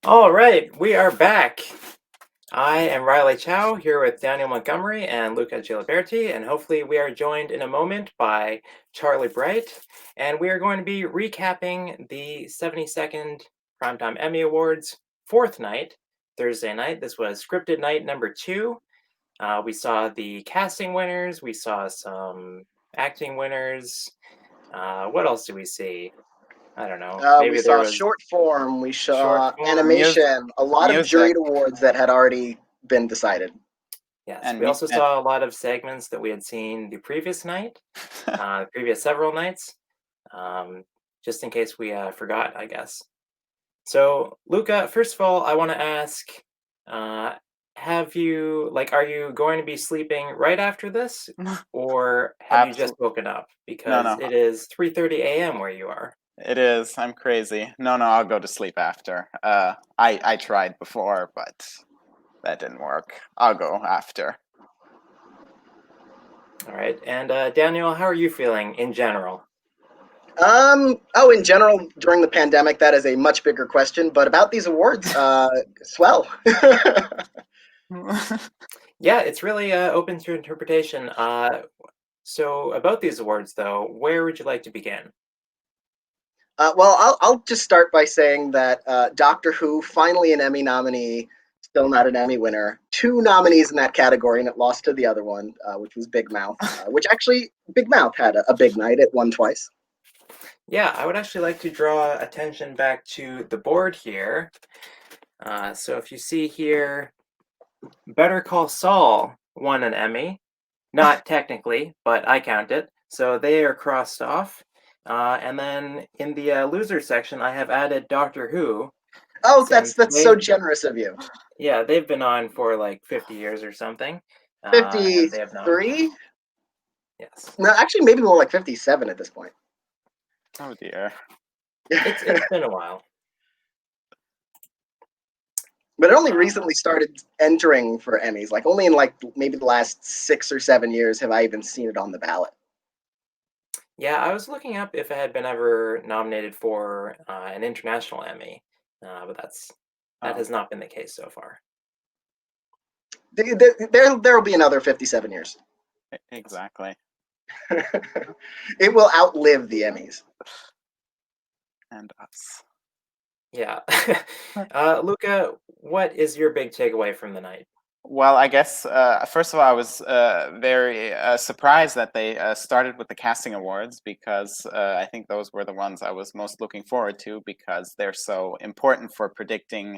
All right, we are back. I am Riley Chow here with Daniel Montgomery and Luca Giliberti, and hopefully we are joined in a moment by Charlie Bright, and we are going to be recapping the 72nd Primetime Emmy Awards, fourth night, Thursday night. This was scripted night number two. We saw the casting winners, we saw some acting winners. What else do we see? I don't know. We Maybe there saw was short form, we short saw form. Music, animation, a lot of music, juried awards that had already been decided. Yes, and we also saw a lot of segments that we had seen the previous night, previous several nights, um, just in case we forgot, I guess. So, Luca, first of all, I want to ask, uh, are you going to be sleeping right after this, or have you just absolutely woken up? no, Because no. it is 3:30 a.m. where you are. It is. I'm crazy. No, no. I'll go to sleep after. I tried before, but that didn't work. I'll go after. All right, and Daniel, how are you feeling in general? In general, during the pandemic, that is a much bigger question, but about these awards, swell. Yeah, it's really open to interpretation. So about these awards, though, where would you like to begin? I'll just start by saying that Doctor Who, finally an Emmy nominee, still not an Emmy winner. Two nominees in that category, and it lost to the other one, which was Big Mouth, which actually, Big Mouth had a big night. It won twice. Yeah, I would actually like to draw attention back to the board here. So if you see here, Better Call Saul won an Emmy. Not technically, but I count it. So they are crossed off. And then in the loser section, I have added Doctor Who, Oh, that's since that's so generous of you. yeah, they've been on for like 50 years or something. And they have not, 53? yes. No, actually, maybe more like 57 at this point. Oh dear. It's been a while. But it only Uh, recently started entering for Emmys. Like only in like maybe the last 6 or 7 years have I even seen it on the ballot. Yeah, I was looking up if it had been ever nominated for an international Emmy, but that Oh, has not been the case so far. There'll be another 57 years. exactly. It will outlive the Emmys. And us. Yeah. Luca, what is your big takeaway from the night? Well, I guess first of all, I was very surprised that they started with the casting awards because I think those were the ones I was most looking forward to because they're so important for predicting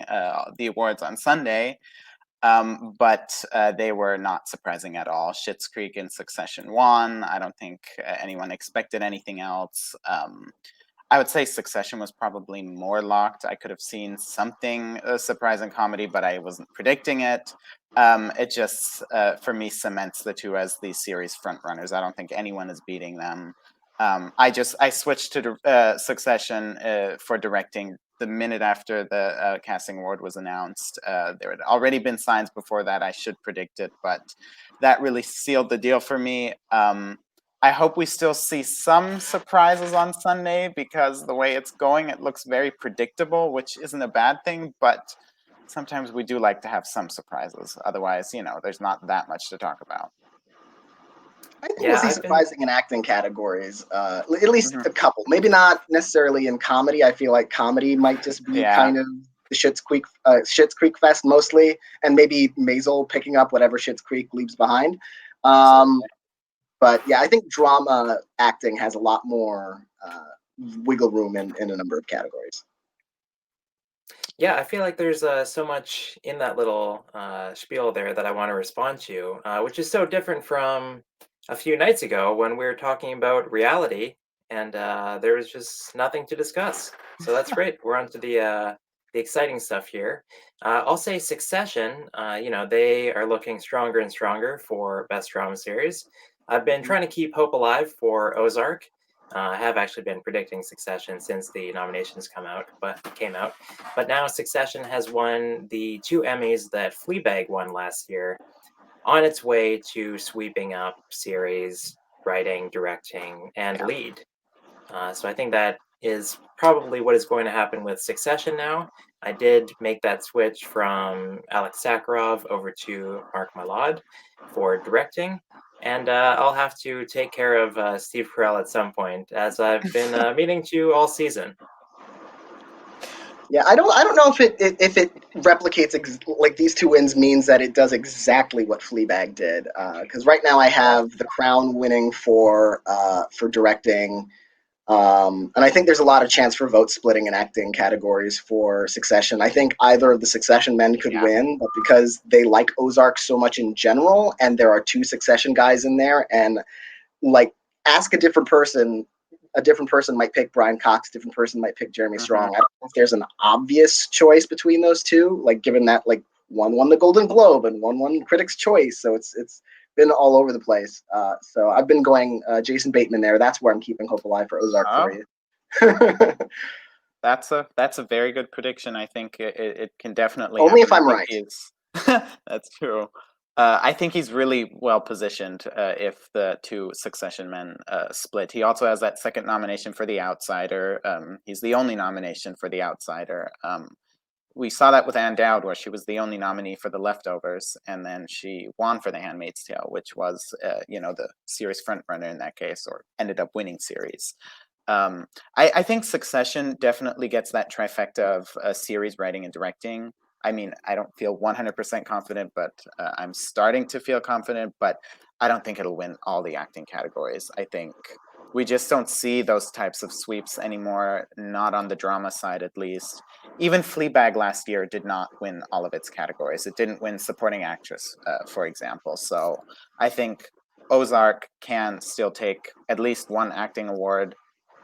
the awards on Sunday. But they were not surprising at all. Schitt's Creek and Succession won. I don't think anyone expected anything else. I would say Succession was probably more locked. I could have seen something surprising comedy, but I wasn't predicting it. It just, for me, cements the two as the series frontrunners. I don't think anyone is beating them. I switched to Succession for directing the minute after the casting award was announced. There had already been signs before that I should predict it, but that really sealed the deal for me. I hope we still see some surprises on Sunday because the way it's going, it looks very predictable, which isn't a bad thing, but sometimes we do like to have some surprises. Otherwise, there's not that much to talk about. I think we'll Yeah, see I've been surprising in acting categories. At least Hmm. a couple. Maybe not necessarily in comedy. I feel like comedy might just be Yeah. kind of the Schitt's Creek fest mostly, and maybe Maisel picking up whatever Schitt's Creek leaves behind. Um, Absolutely. but yeah, I think drama acting has a lot more wiggle room in a number of categories. Yeah, I feel like there's so much in that little spiel there that I want to respond to, which is so different from a few nights ago when we were talking about reality and there was just nothing to discuss. So that's great. We're on to the exciting stuff here. I'll say Succession. They are looking stronger and stronger for best drama series. I've been Hmm. trying to keep hope alive for Ozark. I have actually been predicting Succession since the nominations came out. But now Succession has won the two Emmys that Fleabag won last year, on its way to sweeping up series, writing, directing, and Yeah. lead. So I think that is probably what is going to happen with Succession now. I did make that switch from Alex Sakharov over to Mark Mylod for directing, and I'll have to take care of Steve Carell at some point, as I've been meaning to all season. Yeah, I don't know if it replicates like these 2 wins means that it does exactly what Fleabag did. Because right now I have The Crown winning for directing, and I think there's a lot of chance for vote splitting in acting categories for Succession. I think either of the Succession men could win, but because they like Ozark so much in general, and there are 2 Succession guys in there, and like ask a different person might pick Brian Cox, a different person might pick Jeremy Strong. I don't know if there's an obvious choice between those 2, like given that like one won the Golden Globe and one won Critics' Choice, so it's been all over the place. So I've been going Jason Bateman there. That's where I'm keeping hope alive for Ozark for you. That's a very good prediction. I think it can definitely Only happen. if I'm right. That's true. I think he's really well positioned if the 2 Succession men split. He also has that second nomination for The Outsider. He's the only nomination for The Outsider. We saw that with Ann Dowd, where she was the only nominee for The Leftovers, and then she won for The Handmaid's Tale, which was, the series frontrunner in that case, or ended up winning series. I think Succession definitely gets that trifecta of series writing and directing. I mean, I don't feel 100% confident, but I'm starting to feel confident, but I don't think it'll win all the acting categories. I think we just don't see those types of sweeps anymore, not on the drama side at least. Even Fleabag last year did not win all of its categories. It didn't win supporting actress, for example. So I think Ozark can still take at least 1 acting award.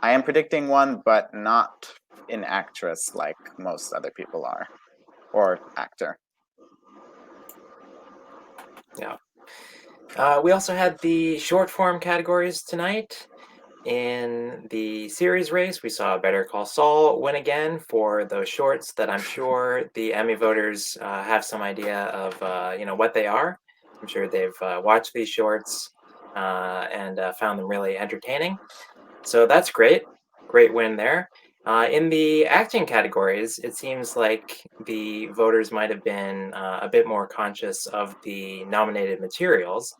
I am predicting 1, but not in actress like most other people are, or actor. Yeah. We also had the short form categories tonight. In the series race, we saw Better Call Saul win again for those shorts that I'm sure the Emmy voters have some idea of, what they are. I'm sure they've watched these shorts and found them really entertaining. So that's great. Great win there. In the acting categories, it seems like the voters might have been a bit more conscious of the nominated materials.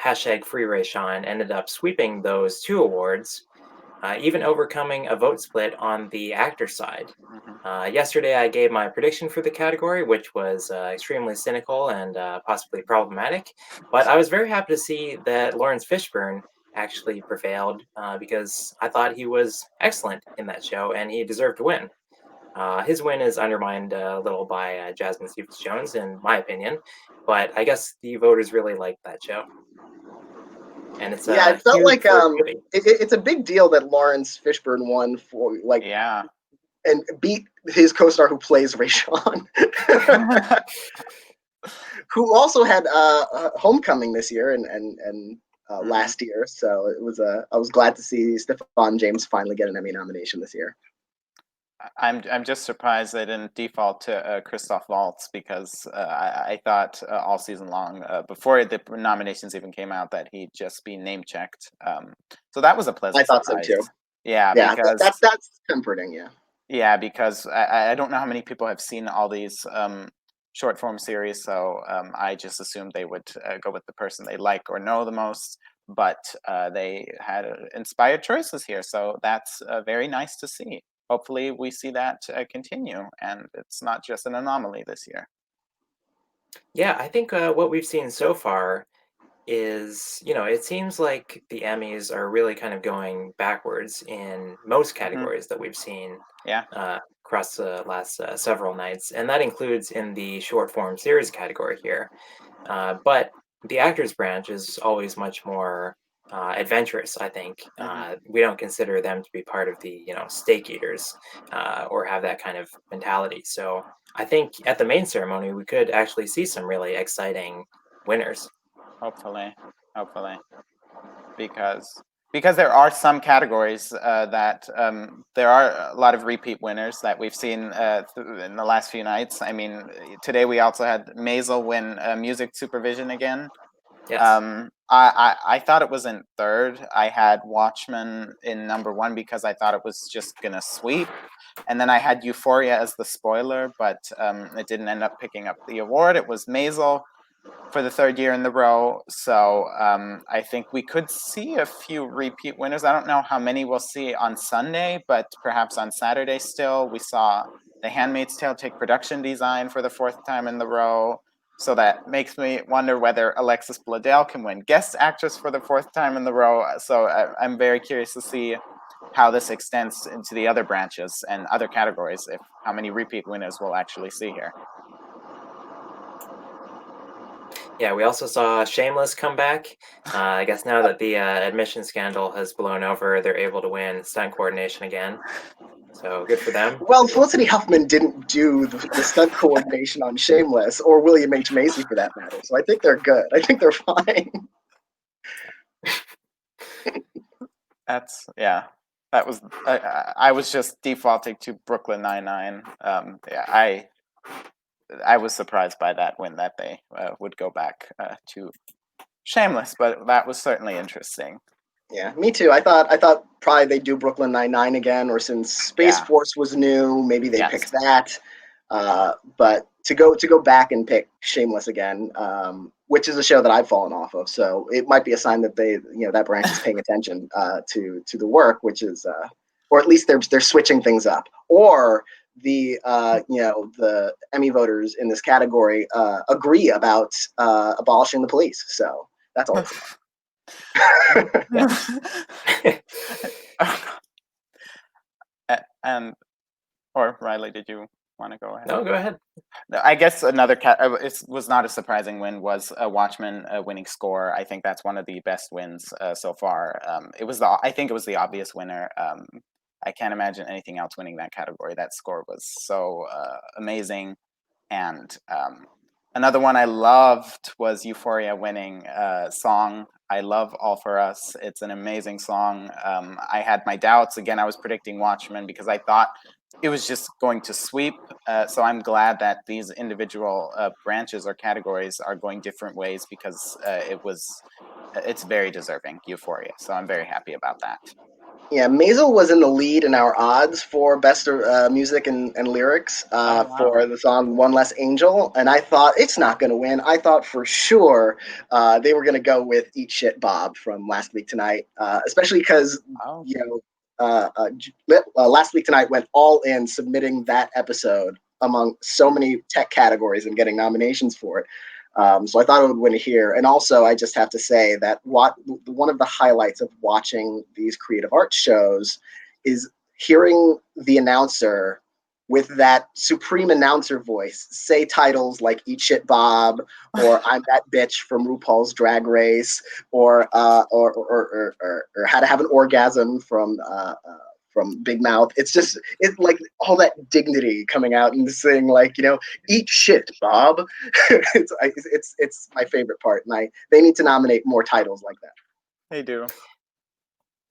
Hashtag Free Ray Sean ended up sweeping those 2 awards, even overcoming a vote split on the actor side. Yesterday, I gave my prediction for the category, which was extremely cynical and possibly problematic. But I was very happy to see that Lawrence Fishburne actually prevailed because I thought he was excellent in that show and he deserved to win. His win is undermined a little by Jasmine Stevens-Jones, in my opinion, but I guess the voters really liked that show. And it's it felt huge like for Quibi. it's a big deal that Lawrence Fishburne won for and beat his co-star who plays Ray Sean, who also had Homecoming this year and last year. So it was I was glad to see Stephan James finally get an Emmy nomination this year. I'm just surprised they didn't default to Christoph Waltz, because I thought all season long, before the nominations even came out, that he'd just be name checked. So that was a pleasant surprise. I thought so too. Yeah, because that's comforting. Yeah. Yeah, because I don't know how many people have seen all these short form series, so I just assumed they would go with the person they like or know the most. But they had inspired choices here, so that's very nice to see. Hopefully we see that continue, and it's not just an anomaly this year. Yeah, I think what we've seen so far is, it seems like the Emmys are really kind of going backwards in most categories that we've seen across the last several nights, and that includes in the short form series category here. But the actors branch is always much more adventurous, I think. We don't consider them to be part of the, steak eaters or have that kind of mentality. So I think at the main ceremony, we could actually see some really exciting winners. Hopefully, because there are some categories that there are a lot of repeat winners that we've seen in the last few nights. I mean, today we also had Maisel win music supervision again. Yes. I thought it was in third. I had Watchmen in number one because I thought it was just gonna sweep, and then I had Euphoria as the spoiler, but it didn't end up picking up the award. It was Maisel for the third year in the row. So I think we could see a few repeat winners. I don't know how many we'll see on Sunday, but perhaps on Saturday still. We saw The Handmaid's Tale take production design for the fourth time in the row. So that makes me wonder whether Alexis Bledel can win Guest Actress for the fourth time in the row. So I'm very curious to see how this extends into the other branches and other categories, if how many repeat winners we'll actually see here. Yeah, we also saw Shameless come back. I guess now that the admission scandal has blown over, they're able to win stunt coordination again. So good for them. Well, Felicity Huffman didn't do the stunt coordination on Shameless, or William H. Macy for that matter. So I think they're good. I think they're fine. That's yeah. That was I was just defaulting to Brooklyn Nine-Nine. Yeah, I was surprised by that win that they would go back to Shameless, but that was certainly interesting. Yeah, me too. I thought probably they'd do Brooklyn Nine-Nine again, or since Space Yeah. Force was new, maybe they Yes. pick that. But to go back and pick Shameless again, which is a show that I've fallen off of, so it might be a sign that that branch is paying attention to the work, which is, or at least they're switching things up, or the Emmy voters in this category agree about abolishing the police. So that's always fun. And or Riley, did you want to go ahead? No, go ahead. I guess another it was not a surprising win was Watchmen winning score. I think that's one of the best wins so far. I think it was the obvious winner. I can't imagine anything else winning that category. That score was so amazing. And another one I loved was Euphoria winning song. I love All For Us. It's an amazing song. I had my doubts. Again, I was predicting Watchmen because I thought it was just going to sweep. So I'm glad that these individual branches or categories are going different ways because it's very deserving, Euphoria. So I'm very happy about that. Yeah, Maisel was in the lead in our odds for best music and lyrics for the song One Less Angel, and I thought it's not going to win. I thought for sure they were going to go with Eat Shit Bob from Last Week Tonight, especially because, Last Week Tonight went all in submitting that episode among so many tech categories and getting nominations for it. So I thought it would win here. And also, I just have to say that one of the highlights of watching these creative arts shows is hearing the announcer with that supreme announcer voice say titles like Eat Shit Bob or I'm That Bitch from RuPaul's Drag Race or How to Have an Orgasm from Big Mouth. It's like all that dignity coming out and saying like, eat shit, Bob. it's my favorite part, and they need to nominate more titles like that. They do.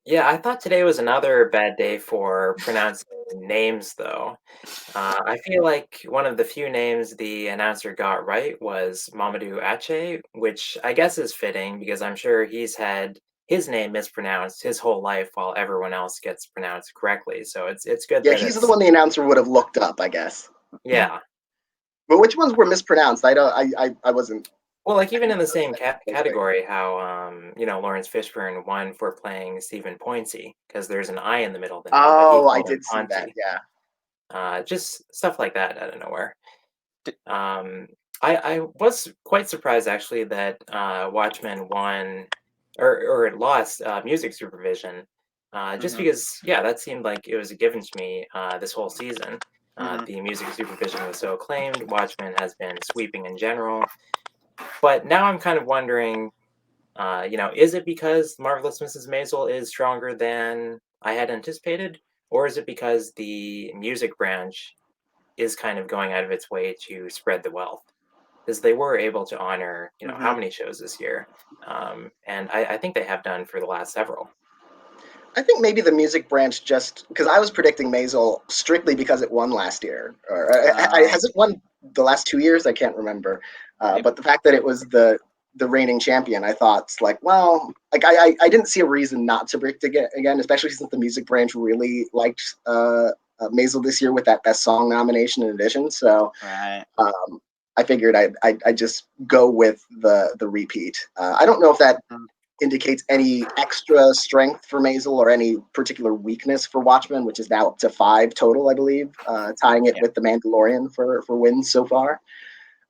Yeah, I thought today was another bad day for pronouncing names, though. I feel like one of the few names the announcer got right was Mamadou Ache, which I guess is fitting because I'm sure he's had his name mispronounced his whole life while everyone else gets pronounced correctly. So it's good Yeah, that he's it's the one the announcer would have looked up, I guess. yeah. But which ones were mispronounced? I wasn't. Well, like even in the same category, how Lawrence Fishburne won for playing Stephen Poinsey because there's an I in the middle of the name, but he Oh, I called him did see that. Ponty. Yeah. Just stuff like that out of nowhere. I was quite surprised actually that Watchmen won or it lost music supervision, just because that seemed like it was a given to me this whole season. The music supervision was so acclaimed. Watchmen has been sweeping in general, but now I'm kind of wondering, is it because Marvelous Mrs. Maisel is stronger than I had anticipated, or is it because the music branch is kind of going out of its way to spread the wealth? Because they were able to honor, how many shows this year, and I think they have done for the last several. I think maybe the music branch just because I was predicting Maisel strictly because it won last year, or has it won the last 2 years? I can't remember. But the fact that it was the the reigning champion, I thought it's like, well, like I didn't see a reason not to predict again, especially since the music branch really liked Maisel this year with that Best Song nomination in addition. So Right. I figured I'd just go with the repeat. I don't know if that indicates any extra strength for Maisel or any particular weakness for Watchmen, which is now up to 5 total, I believe, tying it with The Mandalorian for wins so far.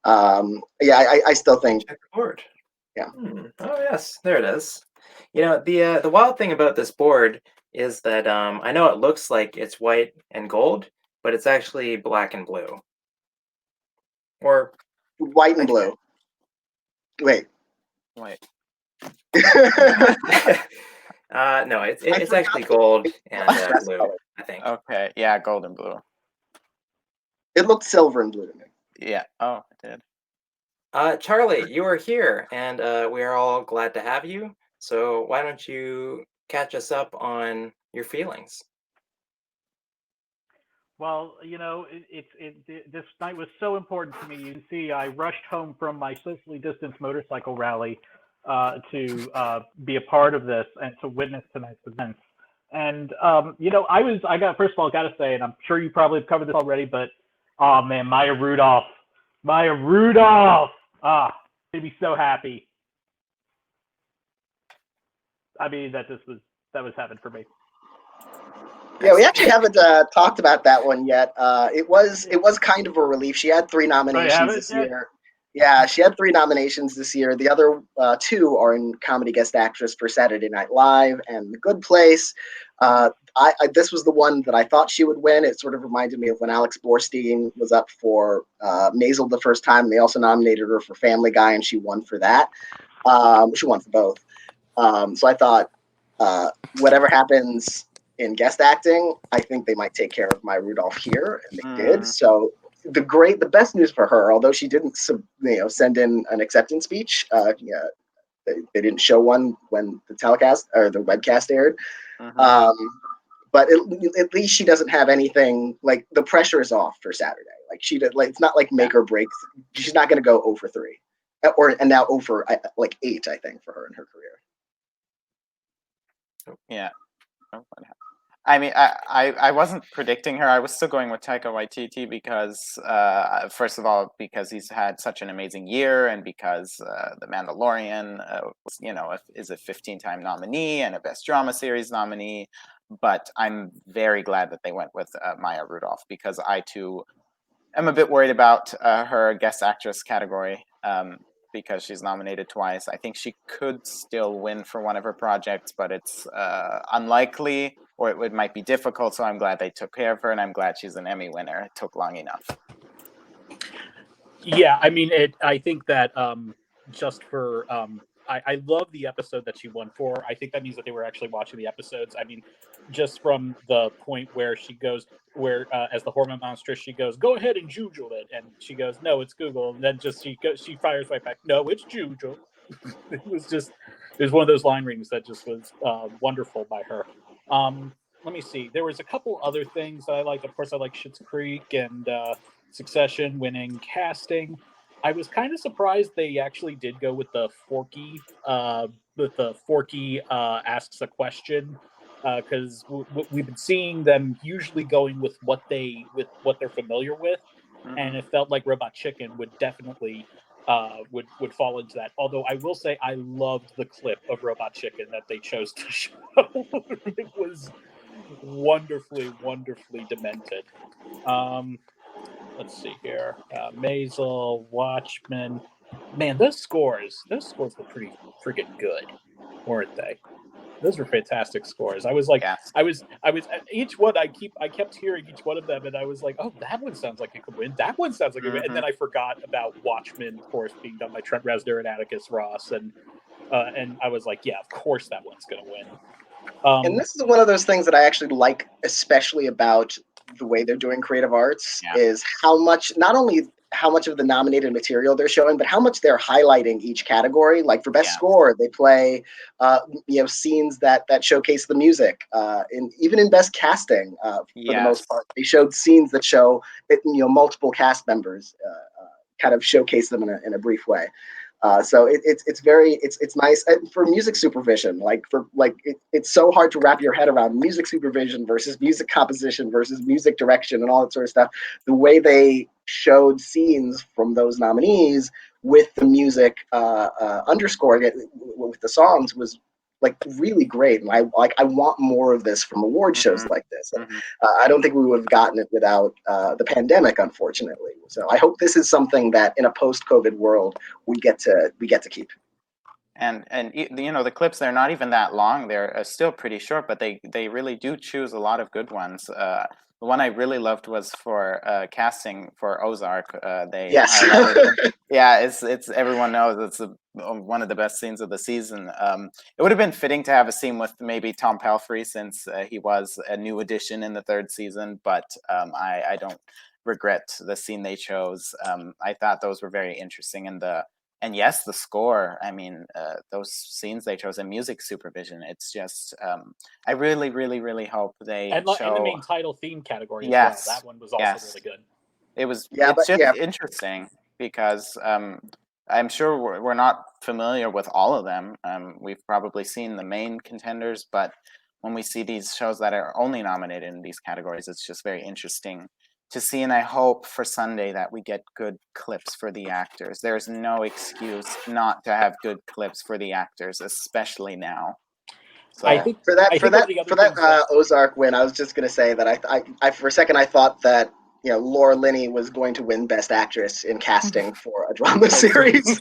I still think. Check the board. Yeah. Oh yes, there it is. You know, the wild thing about this board is that I know it looks like it's white and gold, but it's actually black and blue. Or White and blue. Wait. Wait. No, it's actually gold and blue, color. I think. Okay. Yeah, gold and blue. It looked silver and blue to me. Yeah. Oh, it did. Charlie, you are here, and we are all glad to have you. So why don't you catch us up on your feelings? Well, this night was so important to me. You can see I rushed home from my socially distanced motorcycle rally to be a part of this and to witness tonight's events. And first of all, got to say, and I'm sure you probably have covered this already, but oh man, Maya Rudolph, made me so happy. I mean, that was heaven for me. Yeah, we actually haven't talked about that one yet. It was kind of a relief. She had 3 nominations this year. Yeah, she had 3 nominations this year. The other 2 are in Comedy Guest Actress for Saturday Night Live and The Good Place. This was the one that I thought she would win. It sort of reminded me of when Alex Borstein was up for Maisel the first time. They also nominated her for Family Guy, and she won for that. She won for both. So I thought whatever happens in guest acting, I think they might take care of Maya Rudolph here, and they did. So the best news for her, although she didn't send in an acceptance speech, they didn't show one when the telecast or the webcast aired. But at least she doesn't have anything, like the pressure is off for Saturday. Like she did, like it's not like make or break. She's not going to go over 3, and now over like 8, I think, for her in her career. Yeah. I mean, I wasn't predicting her. I was still going with Taika Waititi because, first of all, because he's had such an amazing year, and because The Mandalorian, is a 15-time nominee and a Best Drama Series nominee. But I'm very glad that they went with Maya Rudolph, because I too am a bit worried about her guest actress category. Because she's nominated twice. I think she could still win for one of her projects, but it's unlikely, or it might be difficult. So I'm glad they took care of her, and I'm glad she's an Emmy winner. It took long enough. Yeah, I mean, I think that just for I love the episode that she won for. I think that means that they were actually watching the episodes. I mean, just from the point where she goes, as the hormone monstress, she goes, "Go ahead and Google it," and she goes, "No, it's Google." And then she fires right back, "No, it's Google." It was one of those line readings that just was wonderful by her. Let me see. There was a couple other things that I liked. Of course, I like Schitt's Creek and Succession winning casting. I was kind of surprised they actually did go with the Forky asks a question, because we've been seeing them usually going with what they're familiar with, and it felt like Robot Chicken would definitely would fall into that. Although I will say I loved the clip of Robot Chicken that they chose to show. It was wonderfully demented. Let's see here. Maisel, Watchmen. Man, those scores were pretty freaking good, weren't they? Those were fantastic scores. I was like, Yes. I was each one. I kept hearing each one of them, and I was like, oh, that one sounds like it could win. That one sounds like it could win. And then I forgot about Watchmen, of course, being done by Trent Reznor and Atticus Ross, and I was like, yeah, of course that one's gonna win. And this is one of those things that I actually like, especially about the way they're doing creative arts, is how much, not only how much of the nominated material they're showing, but how much they're highlighting each category. Like for best score, they play, scenes that showcase the music. And even in best casting, for the most part, they showed scenes that show, multiple cast members, kind of showcase them in a brief way. So it's very it's nice and for music supervision. It's so hard to wrap your head around music supervision versus music composition versus music direction and all that sort of stuff. The way they showed scenes from those nominees with the music underscoring it with the songs was like really great, and I want more of this from award shows like this. And, I don't think we would have gotten it without the pandemic, unfortunately. So I hope this is something that in a post-COVID world we get to keep. And the clips, they're not even that long. They're still pretty short, but they really do choose a lot of good ones. The one I really loved was for casting for Ozark. They Yes. highlighted, yeah, it's everyone knows it's one of the best scenes of the season. It would have been fitting to have a scene with maybe Tom Pelphrey, since he was a new addition in the third season, but I don't regret the scene they chose. I thought those were very interesting, and yes, the score. I mean, those scenes they chose, and music supervision. It's just, I really, really, really hope they and show. the main title theme category as Yes, well. That one was also really good. It's just interesting because I'm sure we're not familiar with all of them. We've probably seen the main contenders, but when we see these shows that are only nominated in these categories, it's just very interesting to see. And I hope for Sunday that we get good clips for the actors. There's no excuse not to have good clips for the actors, especially now. So I think for that Ozark win, I was just going to say that I for a second I thought that Laura Linney was going to win Best Actress in casting for a drama series.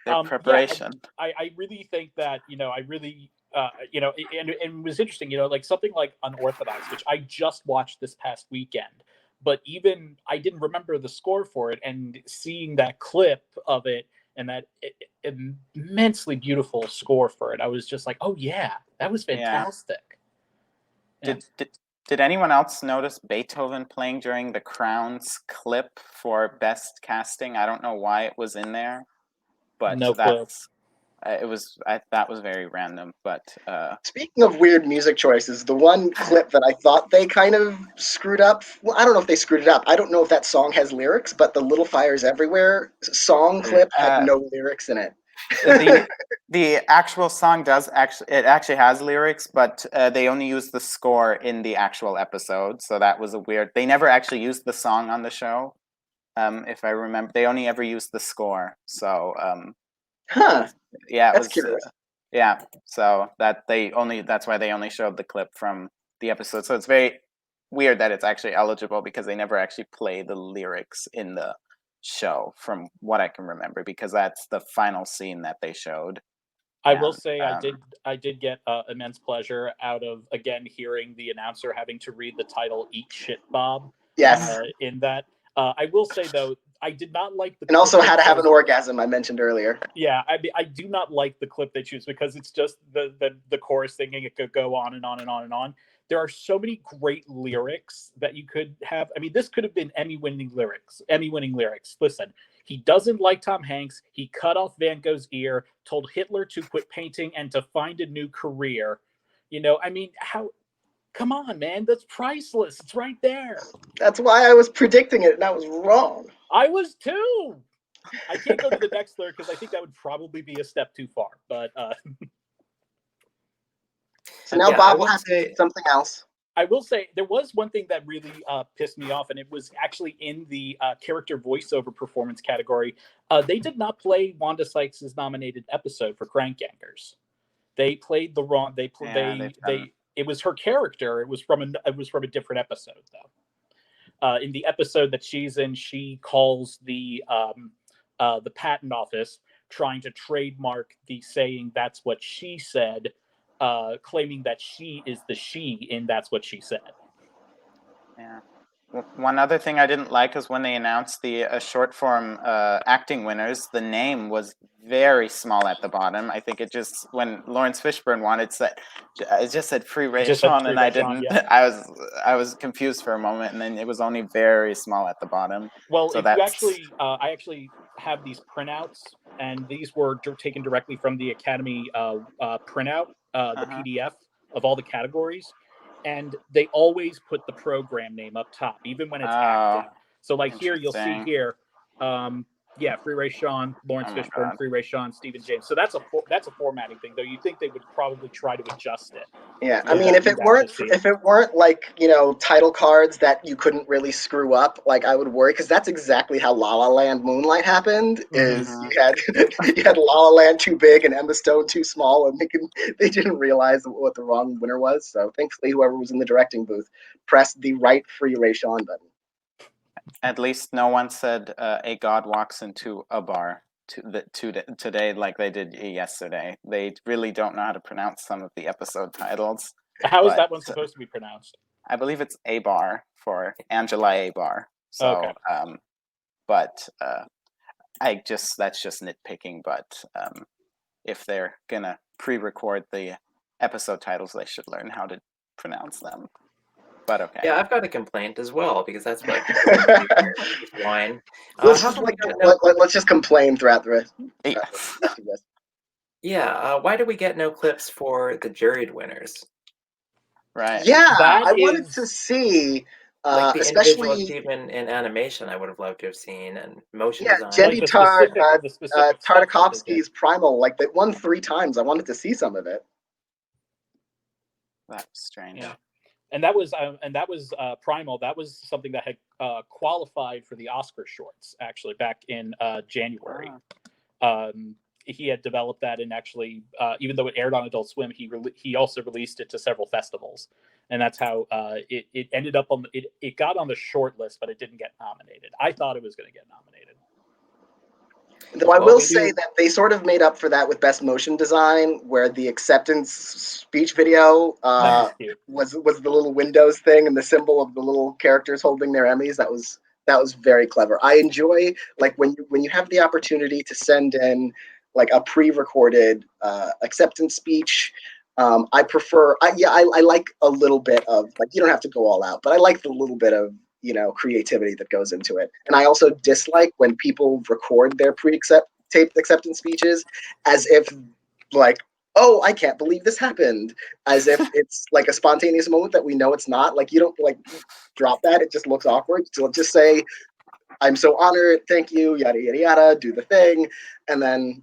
Their preparation. Yeah, I really think that I really and it was interesting, like something like Unorthodox, which I just watched this past weekend, but even I didn't remember the score for it, and seeing that clip of it and that immensely beautiful score for it, I was just like, oh yeah, that was fantastic. Yeah. Did anyone else notice Beethoven playing during the Crowns clip for Best Casting? I don't know why it was in there, but no clue. That was very random. But speaking of weird music choices, the one clip that I thought they kind of screwed up. Well, I don't know if they screwed it up. I don't know if that song has lyrics, but the Little Fires Everywhere song clip had no lyrics in it. The actual song actually has lyrics, but they only used the score in the actual episode, so that was a weird. They never actually used the song on the show, if I remember. They only ever used the score. So yeah, that's curious. Yeah, so that's why they only showed the clip from the episode. So it's very weird that it's actually eligible because they never actually play the lyrics in the show, from what I can remember, because that's the final scene that they showed. I will say I did get immense pleasure out of, again, hearing the announcer having to read the title "Eat Shit, Bob." Yes. In that, I will say though, I did not like the. And also how to have an orgasm, I mentioned earlier. Yeah, I do not like the clip they choose because it's just the chorus singing. It could go on and on and on and on. There are so many great lyrics that you could have. I mean, this could have been Emmy-winning lyrics. Listen, he doesn't like Tom Hanks. He cut off Van Gogh's ear, told Hitler to quit painting and to find a new career. I mean, come on, man. That's priceless. It's right there. That's why I was predicting it, and I was wrong. I was too. I can't go to the next lyric because I think that would probably be a step too far. But so now Bob will have to say something else. I will say there was one thing that really pissed me off, and it was actually in the character voiceover performance category. They did not play Wanda Sykes' nominated episode for Crank Yankers. They played the wrong. It was her character. It was from a different episode though. In the episode that she's in, she calls the patent office trying to trademark the saying "That's what she said," claiming that she is the she in "That's what she said." Yeah. One other thing I didn't like is when they announced the short form acting winners, the name was very small at the bottom. I think when Lawrence Fishburne wanted it just said Free Range Sean, and I didn't. Yeah. I was confused for a moment, and then it was only very small at the bottom. Well, so I actually have these printouts, and these were taken directly from the Academy printout, the PDF of all the categories. And they always put the program name up top, even when it's acting. So like here, you'll see here, Yeah, Free Ray Sean, Lawrence Oh my Fishburne, God. Free Ray Sean, Stephen James. So that's a formatting thing, though. You think they would probably try to adjust it. Yeah, I Yeah. mean, if it weren't like, you know, title cards that you couldn't really screw up, like I would worry, because that's exactly how La La Land Moonlight happened. Is Mhm. you had you had La La Land too big and Emma Stone too small, and they didn't realize what the wrong winner was. So thankfully, whoever was in the directing booth pressed the right Free Ray Sean button. At least no one said a god walks into a bar today like they did yesterday. They really don't know how to pronounce some of the episode titles. How is but that one supposed to be pronounced? I believe it's a bar for Angela A. Bar. So, Okay. But that's just nitpicking. But if they're gonna pre-record the episode titles, they should learn how to pronounce them. But okay. Yeah, I've got a complaint as well because that's what people do with wine. Let's How just come we got no? let's just complain throughout the rest Yeah. of this. Yeah, why do we get no clips for the juried winners? Right. Yeah, That I wanted is- to see, Like the individual especially achievement in animation, I would have loved to have seen, and motion yeah, design. Jenny Like the specific stuff that they did. Tartakovsky's Primal, like that won 3 times. I wanted to see some of it. That's strange. Yeah. And that was Primal. That was something that had qualified for the Oscar shorts actually back in January. He had developed that, and actually, even though it aired on Adult Swim, he also released it to several festivals, and that's how it ended up on it got on the short list, but it didn't get nominated. I thought it was going to get nominated. Though I Well, will we say do- that they sort of made up for that with Best Motion Design, where the acceptance speech video That was cute. was the little Windows thing and the symbol of the little characters holding their Emmys. That was very clever. I enjoy like when you have the opportunity to send in like a pre-recorded acceptance speech. I prefer. I like a little bit of like you don't have to go all out, but I like the little bit of creativity that goes into it. And I also dislike when people record their taped acceptance speeches as if like, oh, I can't believe this happened, as if it's like a spontaneous moment that we know it's not. Like you don't like drop that; it just looks awkward. So just say, "I'm so honored, thank you," yada yada yada, do the thing, and then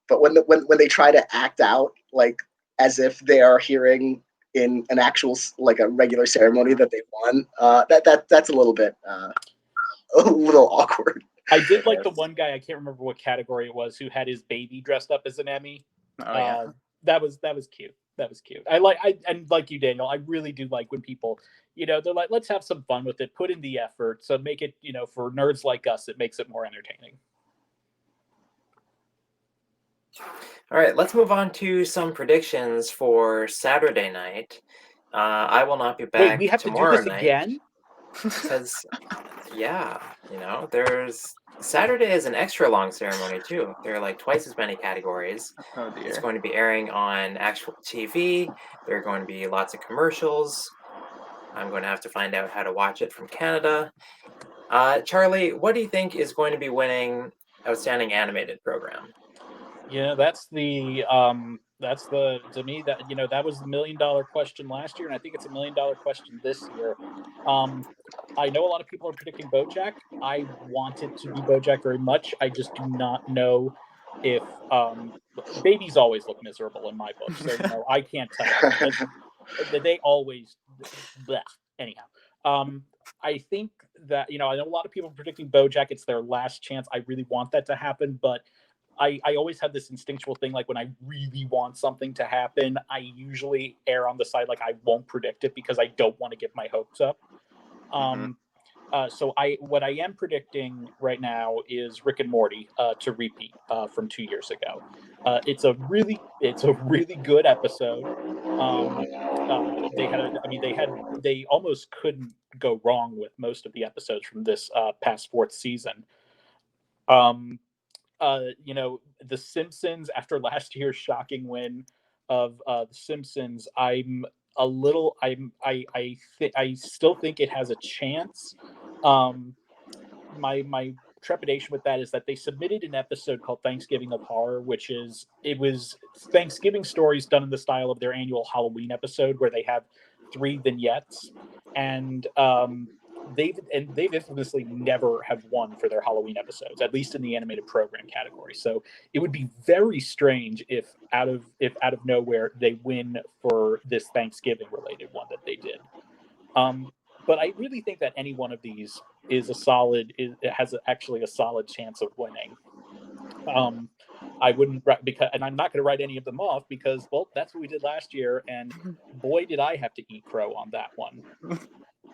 But when they try to act out like as if they are hearing in an actual like a regular ceremony that they won, that's a little bit a little awkward. I did like the one guy, I can't remember what category it was, who had his baby dressed up as an Emmy. Oh yeah. That was cute. That was cute. And like you, Daniel, I really do like when people, they're like, let's have some fun with it, put in the effort, so make it, for nerds like us, it makes it more entertaining. All right, let's move on to some predictions for Saturday night. I will not be back Wait, we have tomorrow to do this night again? because, yeah, there's Saturday is an extra long ceremony too. There are like twice as many categories. Oh It's dear. going to be airing on actual TV. There are going to be lots of commercials. I'm going to have to find out how to watch it from Canada. Charlie, what do you think is going to be winning Outstanding Animated Program? Yeah, to me that that was the $1 million question last year, and I think it's a $1 million question this year. I know a lot of people are predicting BoJack. I want it to be BoJack very much. I just do not know if babies always look miserable in my book, so I can't tell you. They always bleh. Anyhow. I think that I know a lot of people are predicting BoJack. It's their last chance. I really want that to happen, but I always have this instinctual thing, like when I really want something to happen, I usually err on the side like I won't predict it because I don't want to get my hopes up. So what I am predicting right now is Rick and Morty to repeat from 2 years ago. It's a really good episode. They almost couldn't go wrong with most of the episodes from this past fourth season. The Simpsons, after last year's shocking win of The Simpsons, I'm a little I still think it has a chance. My trepidation with that is that they submitted an episode called Thanksgiving of Horror, it was Thanksgiving stories done in the style of their annual Halloween episode where they have 3 vignettes, and they've infamously never have won for their Halloween episodes, at least in the animated program category. So it would be very strange if out of nowhere they win for this Thanksgiving related one that they did. But I really think that any one of these is a solid. It has actually a solid chance of winning. I wouldn't because, and I'm not going to write any of them off because, well, that's what we did last year, and boy, did I have to eat crow on that one.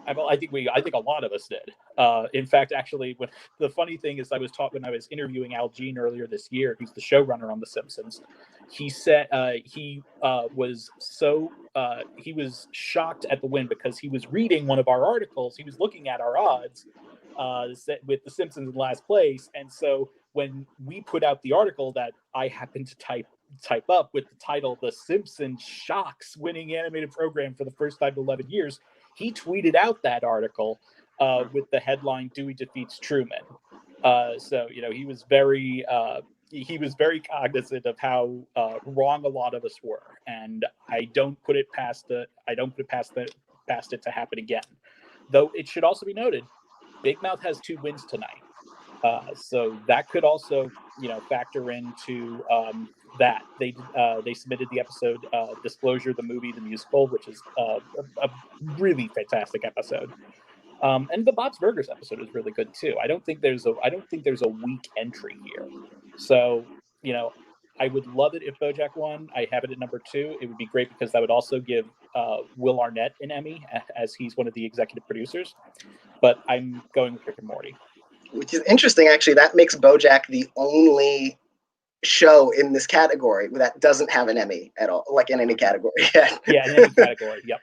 I think a lot of us did. In fact, actually, the funny thing is, I was taught when I was interviewing Al Jean earlier this year, who's the showrunner on The Simpsons. He said he was shocked at the win because he was reading one of our articles. He was looking at our odds with The Simpsons in last place, and so when we put out the article that I happened to type up with the title "The Simpsons Shocks Winning Animated Program for the First Time in 11 Years," he tweeted out that article with the headline "Dewey Defeats Truman." So he was very cognizant of how wrong a lot of us were, and I don't put it past it to happen again. Though it should also be noted, Big Mouth has 2 wins tonight, so that could also factor into that. They submitted the episode Disclosure, the movie, the musical, which is a really fantastic episode. And the Bob's Burgers episode is really good too. I don't think there's a weak entry here. So I would love it if BoJack won. I have it at number 2. It would be great because that would also give Will Arnett an Emmy, as he's one of the executive producers. But I'm going with Rick and Morty. Which is interesting, actually. That makes BoJack the only show in this category that doesn't have an Emmy at all, like in any category yet. Yeah, in any category. Yep.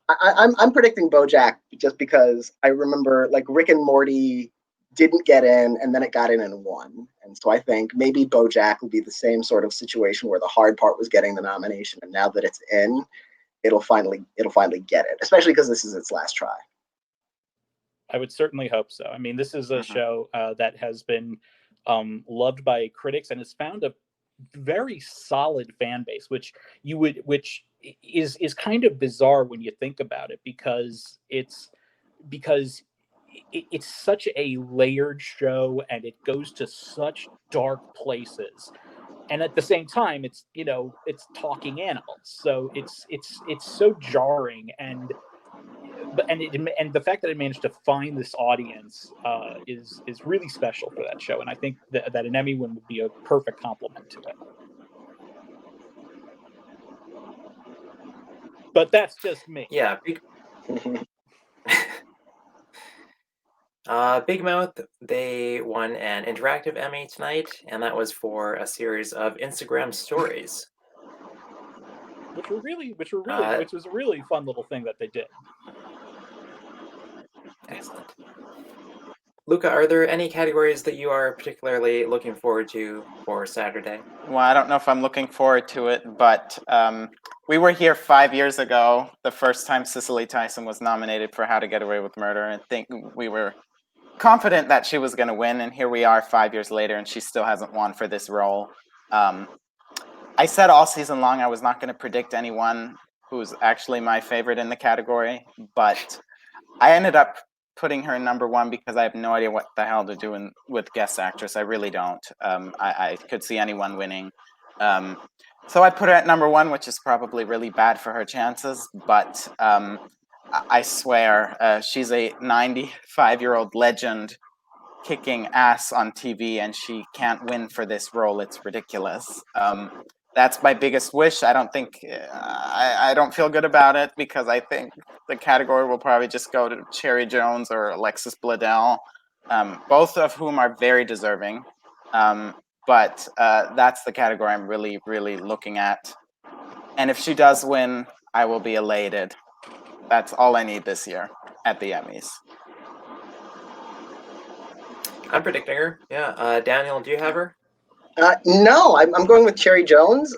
I'm predicting BoJack just because I remember like Rick and Morty didn't get in, and then it got in and won. And so I think maybe BoJack will be the same sort of situation where the hard part was getting the nomination, and now that it's in, it'll finally get it. Especially because this is its last try. I would certainly hope so. I mean, this is a show that has been loved by critics and has found a very solid fan base, which is kind of bizarre when you think about it, because it's such a layered show and it goes to such dark places, and at the same time it's talking animals, so it's so jarring, and the fact that it managed to find this audience is really special for that show, and I think that an Emmy win would be a perfect compliment to it. But that's just me. Yeah. Big Mouth, they won an interactive Emmy tonight, and that was for a series of Instagram stories, which was a really fun little thing that they did. Excellent. Luca, are there any categories that you are particularly looking forward to for Saturday? Well, I don't know if I'm looking forward to it, but we were here 5 years ago, the first time Cicely Tyson was nominated for How to Get Away with Murder, and I think we were confident that she was going to win, and here we are 5 years later, and she still hasn't won for this role. I said all season long I was not going to predict anyone who's actually my favorite in the category, but I ended up putting her number 1 because I have no idea what the hell to do with guest actress. I really don't. I could see anyone winning. So I put her at number 1, which is probably really bad for her chances, but I swear she's a 95-year-old legend kicking ass on TV, and she can't win for this role. It's ridiculous. That's my biggest wish. I don't think I don't feel good about it because I think the category will probably just go to Cherry Jones or Alexis Bledel, both of whom are very deserving. But that's the category I'm really, really looking at. And if she does win, I will be elated. That's all I need this year at the Emmys. I'm predicting her. Yeah. Daniel, do you have her? No, I'm going with Cherry Jones.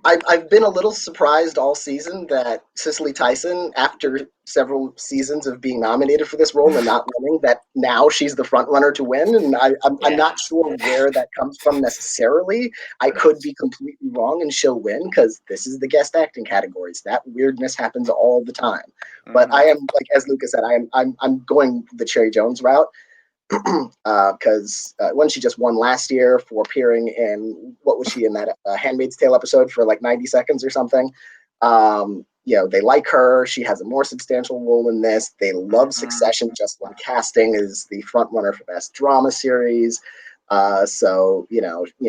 I've been a little surprised all season that Cicely Tyson, after several seasons of being nominated for this role and not winning, that now she's the front runner to win. And I'm Yeah. not sure where that comes from necessarily. I could be completely wrong and she'll win because this is the guest acting categories. That weirdness happens all the time. But I am, like as Lucas said, I'm going the Cherry Jones route. Because when she just won last year for appearing in, what was she in that Handmaid's Tale episode for like 90 seconds or something. They like her. She has a more substantial role in this. They love Succession. Just One Casting is the front runner for best drama series. So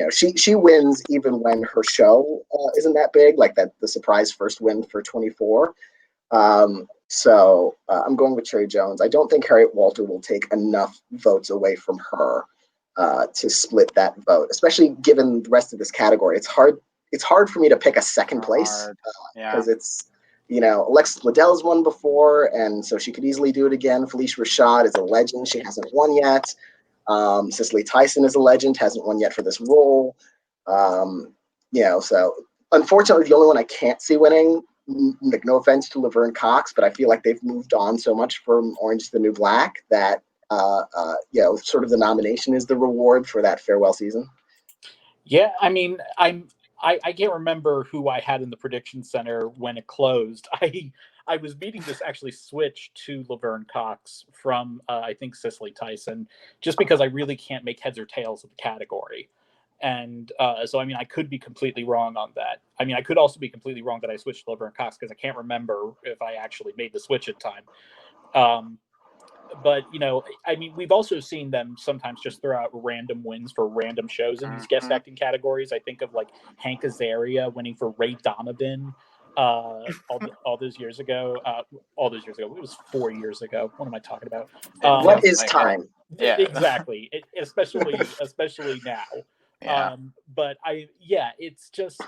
she wins even when her show isn't that big, like that the surprise first win for 24. So I'm going with Cherry Jones. I don't think Harriet Walter will take enough votes away from her to split that vote, especially given the rest of this category. It's hard for me to pick a second place because it's, Alexis Bledell's won before, and so she could easily do it again. Felicia Rashad is a legend. She hasn't won yet. Cicely Tyson is a legend, hasn't won yet for this role. So unfortunately, the only one I can't see winning, like no offense to Laverne Cox, but I feel like they've moved on so much from Orange is the New Black that sort of the nomination is the reward for that farewell season. Yeah, I mean, I can't remember who I had in the prediction center when it closed. I was meaning to actually switch to Laverne Cox from I think Cicely Tyson, just because I really can't make heads or tails of the category. And so, I mean, I could be completely wrong on that. I mean, I could also be completely wrong that I switched to Laverne Cox because I can't remember if I actually made the switch in time. But I mean, we've also seen them sometimes just throw out random wins for random shows in these guest acting categories. I think of like Hank Azaria winning for Ray Donovan all those years ago. It was 4 years ago. What am I talking about? What is time? Yeah. Exactly. Especially now. Yeah. But it's just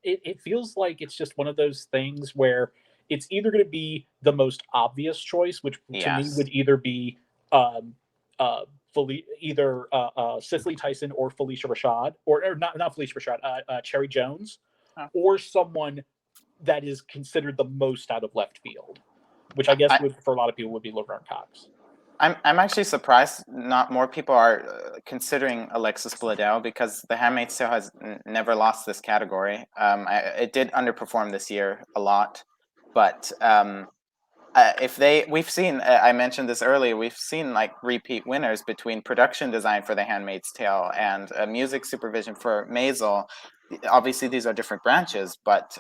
it feels like it's just one of those things where it's either going to be the most obvious choice, which to me would either be Cicely Tyson or Felicia Rashad, or not Felicia Rashad, Cherry Jones, or someone that is considered the most out of left field, which I guess for a lot of people would be Laverne Cox. I'm actually surprised not more people are considering Alexis Bledel, because The Handmaid's Tale has never lost this category. It did underperform this year a lot, but we've seen, I mentioned this earlier, we've seen like repeat winners between production design for The Handmaid's Tale and music supervision for Maisel. Obviously, these are different branches, but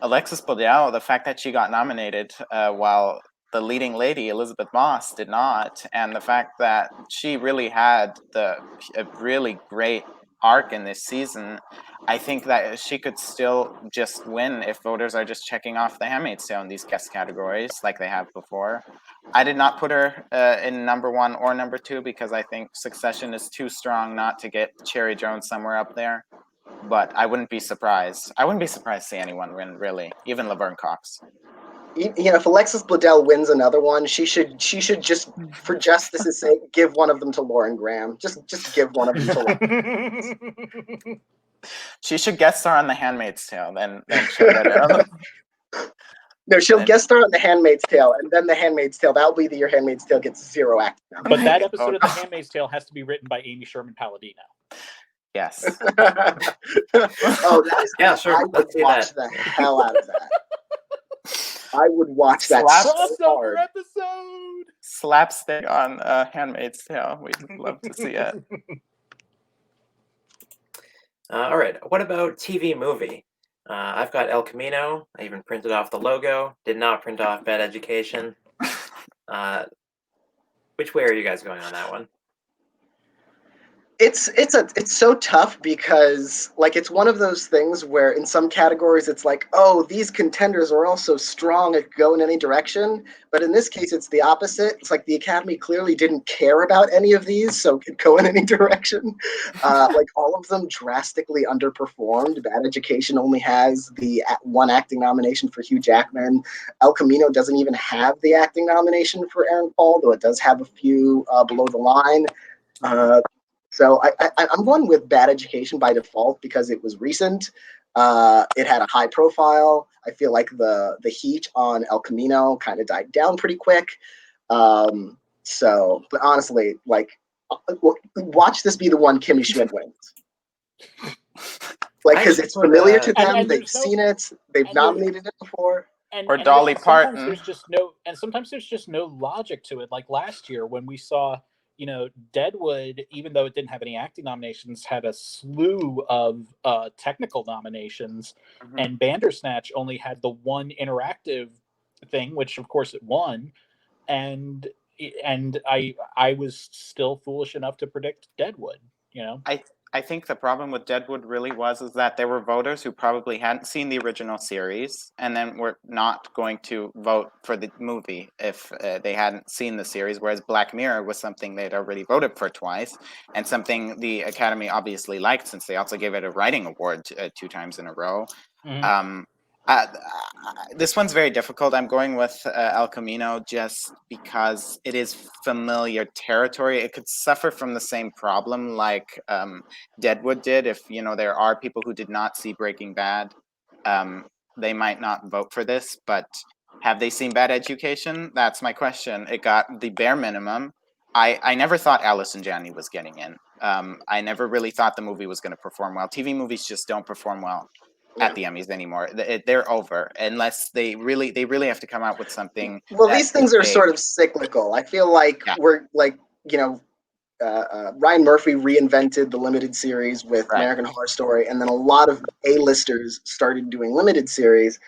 Alexis Bledel, the fact that she got nominated while the leading lady, Elizabeth Moss, did not, and the fact that she really had a really great arc in this season, I think that she could still just win if voters are just checking off The Handmaid's Tale in these guest categories like they have before. I did not put her in number 1 or number 2 because I think Succession is too strong not to get Cherry Jones somewhere up there. But I wouldn't be surprised. I wouldn't be surprised to see anyone win, really, even Laverne Cox. If Alexis Bledel wins another one, she should just, for justice's sake, give one of them to Lauren Graham. Just give one of them to Lauren. She should guest star on The Handmaid's Tale, then she'll get it. No, she'll guest star on The Handmaid's Tale, and then The Handmaid's Tale. That'll be the year Handmaid's Tale gets 0 acting. But that episode of The Handmaid's Tale has to be written by Amy Sherman Palladino. Yes. Sure. I would watch the hell out of that. I would watch that crossover episode. Slapstick on Handmaid's Tale. We'd love to see it. All right. What about TV movie? I've got El Camino. I even printed off the logo. Did not print off Bad Education. Which way are you guys going on that one? It's so tough because like it's one of those things where in some categories it's like, oh, these contenders are all so strong, it could go in any direction. But in this case, it's the opposite. It's like the Academy clearly didn't care about any of these, so it could go in any direction. Like all of them drastically underperformed. Bad Education only has the one acting nomination for Hugh Jackman. El Camino doesn't even have the acting nomination for Aaron Paul, though it does have a few below the line. So I'm going with Bad Education by default because it was recent. It had a high profile. I feel like the heat on El Camino kind of died down pretty quick. But honestly, like, watch this be the one Kimmy Schmidt wins. Like, because it's familiar to them. They've seen it. They've nominated it before. Or Dolly Parton. Sometimes there's just no logic to it. Like last year when we saw, Deadwood, even though it didn't have any acting nominations, had a slew of technical nominations, and Bandersnatch only had the one interactive thing, which of course it won, and I was still foolish enough to predict Deadwood. I think the problem with Deadwood really is that there were voters who probably hadn't seen the original series and then were not going to vote for the movie if they hadn't seen the series, whereas Black Mirror was something they'd already voted for twice and something the Academy obviously liked since they also gave it a writing award 2 times in a row. This one's very difficult. I'm going with El Camino just because it is familiar territory. It could suffer from the same problem like Deadwood did. If there are people who did not see Breaking Bad, they might not vote for this. But have they seen Bad Education? That's my question. It got the bare minimum. I never thought Allison Janney was getting in. I never really thought the movie was going to perform well. TV movies just don't perform well at the Emmys anymore. They're over unless they really have to come out with something. Well, these things are sort of cyclical. I feel like we're like, Ryan Murphy reinvented the limited series with American Horror Story, and then a lot of A-listers started doing limited series.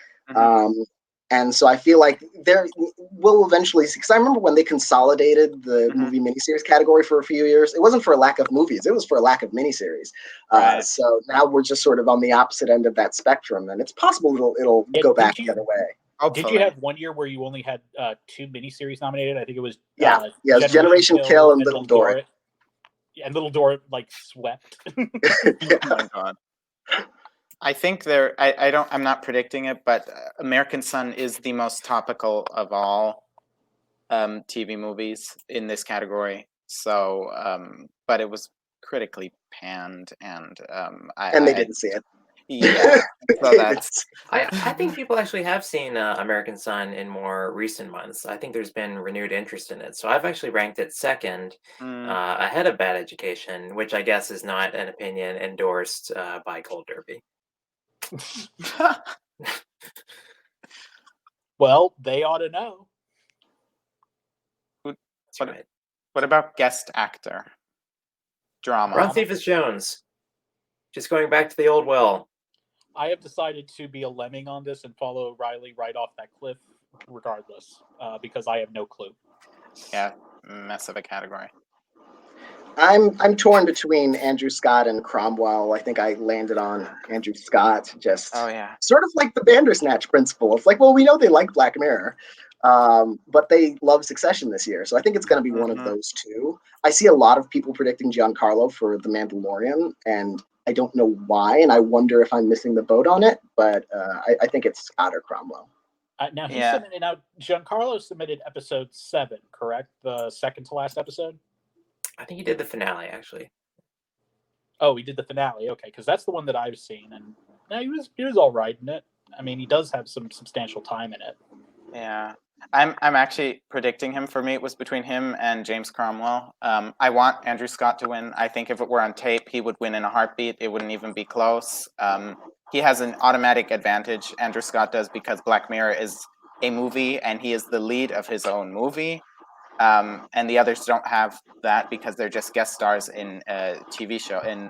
And so I feel like there will eventually see, because I remember when they consolidated the movie miniseries category for a few years, it wasn't for a lack of movies, it was for a lack of miniseries. So now we're just sort of on the opposite end of that spectrum, and it's possible it'll go back the other way. Hopefully. Did you have one year where you only had 2 miniseries nominated? I think it was Generation Kill and Little Door. And Little Door swept. Oh my god. I think I'm not predicting it, but American Son is the most topical of all TV movies in this category. So, but it was critically panned, and they didn't see it. Yeah, so that's. I think people actually have seen American Son in more recent months. I think there's been renewed interest in it. So I've actually ranked it second, ahead of Bad Education, which I guess is not an opinion endorsed by Cold Derby. Well, they ought to know. What about guest actor? Drama. Ron Cephas Jones. Just going back to the old well. I have decided to be a lemming on this and follow Riley right off that cliff, regardless, because I have no clue. Yeah, mess of a category. I'm torn between Andrew Scott and Cromwell. I think I landed on Andrew Scott. Just sort of like the Bandersnatch principle. It's like, well, we know they like Black Mirror, but they love Succession this year, so I think it's going to be one of those two. I see a lot of people predicting Giancarlo for The Mandalorian, and I don't know why, and I wonder if I'm missing the boat on it, but I think it's Scott or Cromwell. Now Giancarlo submitted episode 7, correct? The second to last episode? I think he did the finale, actually. Oh, he did the finale. Okay, because that's the one that I've seen, and he was all right in it. I mean, he does have some substantial time in it. Yeah, I'm actually predicting him. For me, it was between him and James Cromwell. I want Andrew Scott to win. I think if it were on tape, he would win in a heartbeat. It wouldn't even be close. He has an automatic advantage. Andrew Scott does, because Black Mirror is a movie, and he is the lead of his own movie. And the others don't have that because they're just guest stars in TV show in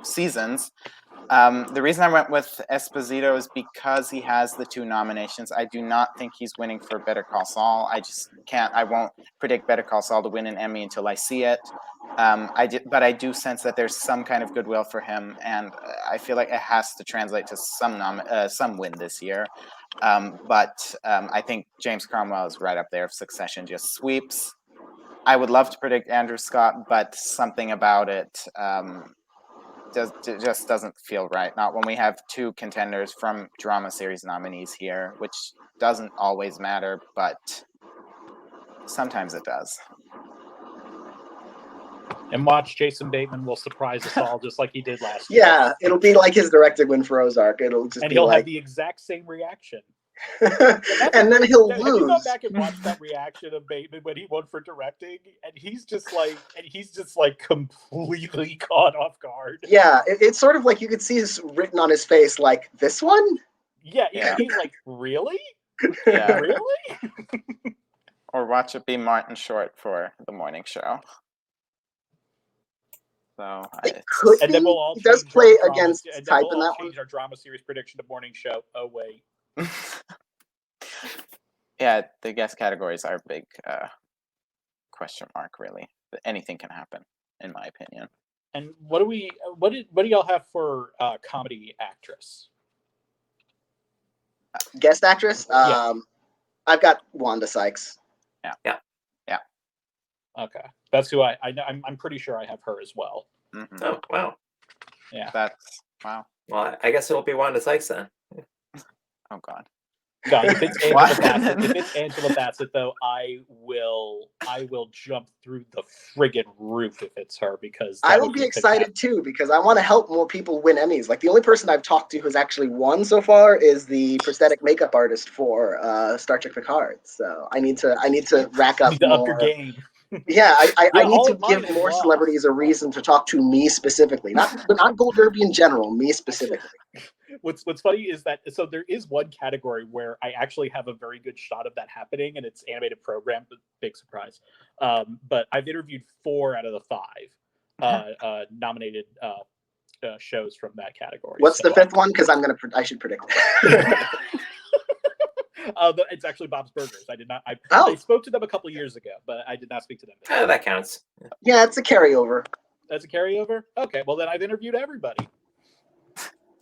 seasons. The reason I went with Esposito is because he has the 2 nominations. I do not think he's winning for Better Call Saul. I just can't. I won't predict Better Call Saul to win an Emmy until I see it. But I do sense that there's some kind of goodwill for him, and I feel like it has to translate to some win this year. But I think James Cromwell is right up there if Succession just sweeps. I would love to predict Andrew Scott, but something about it just doesn't feel right. Not when we have 2 contenders from drama series nominees here, which doesn't always matter, but sometimes it does. And watch, Jason Bateman will surprise us all just like he did last year. Yeah, it'll be like his directing win for Ozark. It'll just And be he'll like, have the exact same reaction. and then he'll Have you gone lose. back and watched that reaction of Bateman when he won for directing? And he's just like completely caught off guard. Yeah, it's sort of like you could see this written on his face, like, this one? Yeah, Yeah. he's like, really? Yeah. Really? Or watch it be Martin Short for the morning show. So It could And then be. we'll all He does change play our drama, against and then type we'll in all that one. change our drama series prediction to morning show. Oh wait. yeah, the guest categories are a big question mark. Really, but anything can happen, in my opinion. And what do y'all have for comedy actress? Guest actress? Yeah. I've got Wanda Sykes. Okay, that's who I know. I'm pretty sure I have her as well. Mm-hmm. Oh, wow. Yeah. That's wow. Well, I guess it'll be Wanda Sykes then. Oh God. God, if it's Angela What? Bassett, though, I will jump through the friggin' roof if it's her, because that I will would be be excited too, because I want to help more people win Emmys. Like, the only person I've talked to who's actually won so far is the prosthetic makeup artist for Star Trek Picard. So I need to rack up Need to up your more. game. Yeah, I Yeah, need all to of mine give is more lost. celebrities a reason to talk to me specifically. Not Gold Derby in general, me specifically. What's funny is that so there is one category where I actually have a very good shot of that happening, and it's animated program. Big surprise. But I've interviewed 4 out of the 5 nominated shows from that category. What's So, the 5th one? Because I should predict it. It's actually Bob's Burgers. I did not. I Oh, spoke to them a couple years ago, but I did not speak to them. Oh, that counts. yeah, it's a carryover. That's a carryover. Okay, well then I've interviewed everybody.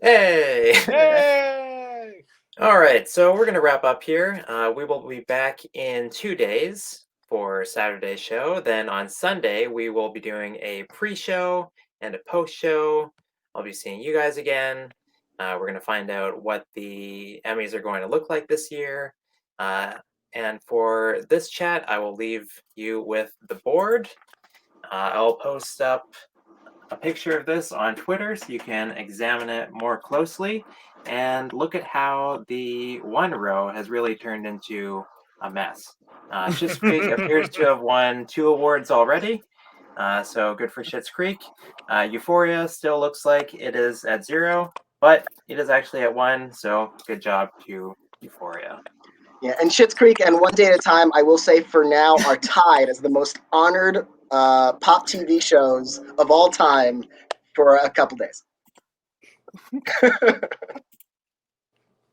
Hey! Hey! All right, so we're going to wrap up here. We will be back in 2 days for Saturday's show. Then on Sunday, we will be doing a pre-show and a post-show. I'll be seeing you guys again. We're going to find out what the Emmys are going to look like this year. And for this chat, I will leave you with the board. I'll post up a picture of this on Twitter so you can examine it more closely and look at how the one row has really turned into a mess. Schitt's Creek appears to have won 2 awards already, so good for Schitt's Creek. Euphoria still looks like it is at 0, but it is actually at 1, so good job to Euphoria. Yeah, and Schitt's Creek and One Day at a Time, I will say for now, are tied as the most honored pop TV shows of all time for a couple days.